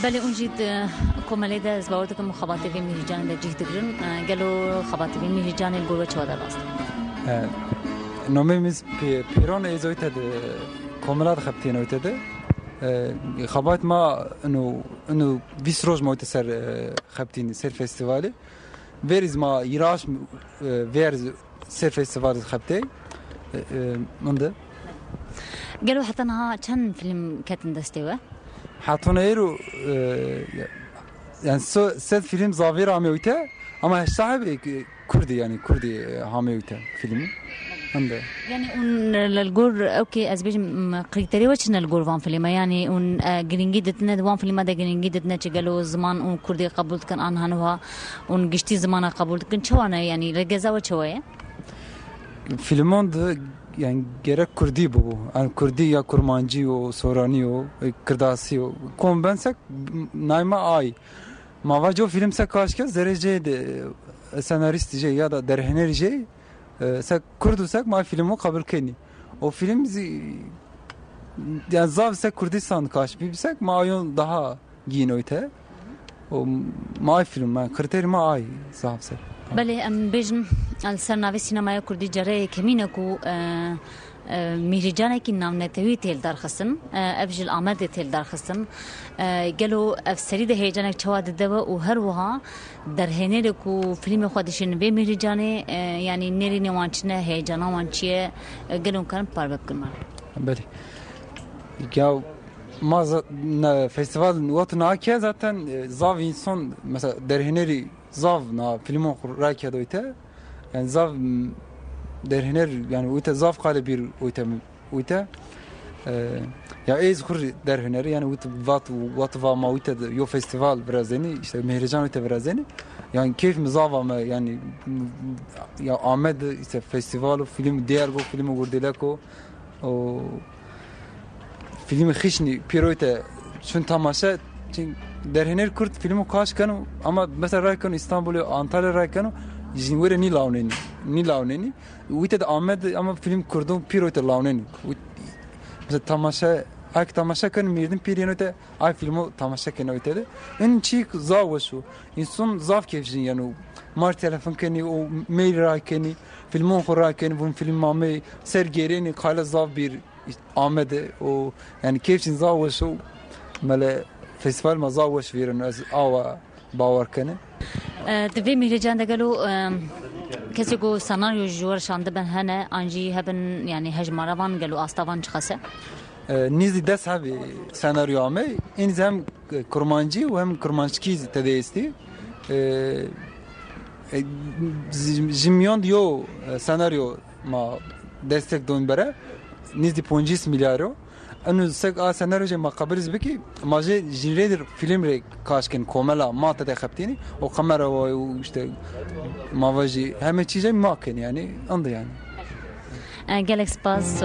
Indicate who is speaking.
Speaker 1: بله اون جید کمالی ده از باورد که مخابطه و میهجان ده جهت گرن گلو خابطه و میهجان الگور و چواد راست
Speaker 2: نامه پیران ایزویت ده کاملات خبتین اویت ده خبات ما انو 20 روز موت سر خبتين سر فستيفالي فيرز ما يراش فيرز سر فستيفال خبتي من ده
Speaker 1: قالوا حتى انها كان فيلم كاتن دستيوه
Speaker 2: حطونا يرو يعني سد فيلم زافير عميوته اما الشعب كردي يعني كردي عميوته فيلم عنده
Speaker 1: يعني اون للجور اوكي ازبيج كريتيري وچن الجور وان فيلم يعني اون جرينجي دتنا وان فيلم ده جرينجي دتنا چگلو زمان اون كردي قبول كان ان هنوا اون گشتي زمان قبول كن چوانا يعني رجزا وچويه
Speaker 2: فيلمون ده يعني gerek Kurdi bu. Yani Kurdi ya Kurmancı o, Sorani o, Kırdasi o. Konbensek naima ay. Mavajo film se karşıya derece de senaristice ya da derhenerice se Kurdusak ma filmi kabul keni. O film yani zav se Kurdistan karşı bilsek ma ayın daha giyin oyte. O ma film ma kriteri ma ay zav se.
Speaker 1: بله ام بجم السرناوی سینمای کردی جره کمینه کو میرجانه کی نام نتوی تل درخستن ابجل آمد تل درخستن گلو افسری ده هیجانه چواد دوا او هر وها در هنر کو فیلم خودشین به میرجانه یعنی نری نوانچنه هیجانا وانچیه گلون کارم پاربب کنم
Speaker 2: بله ya festival وقتنا که zaten zav insan mesela derheneri zav na filmon rakya doyte yani zav derhener yani uyta zav kale bir uyta ya ez kur derhener yani uyta vat va ma uyta yo festival birazeni işte mehrecan uyta birazeni yani keyif mi zav ama yani ya Ahmet işte festival film diğer go filmi gurdelako o filmi khishni piroyte şun tamaşa derhener Kürt filmi kaç kanı ama mesela Raykano İstanbul'u Antalya Raykano jinvere ni launeni uyte de Ahmet ama film kurdum piroyte launeni mesela tamaşa ak tamaşa kan mirdim piriyenote ay filmi tamaşa kan uyte de en çik zavşu insan zav kefjin yani mar telefon keni o mail raykeni filmon khorakeni bu film mame sergereni khala zav bir Ahmet'e o yani kefjin zavşu mele festival ma zavş verin az ava باور کنه
Speaker 1: دوی میرجان دگلو کسی کو سناریو جوار شانده به هنه آنجی هبن یعنی هجماروان گلو آستوان چخسه
Speaker 2: نیزی دست هبی سناریو همه این هم کرمانچی و هم کرمانچکی تدیستی جمیان دیو سناریو ما destek دون بره نیزی 5 milyaro انو سگ سناریو ما قبلز بکی ماجه جنریدر فیلم ری کاشکن کوملا ما تده خبتینی و kamera و işte mavaji همه چیزی ما کن yani andı yani
Speaker 1: Galaxy Pass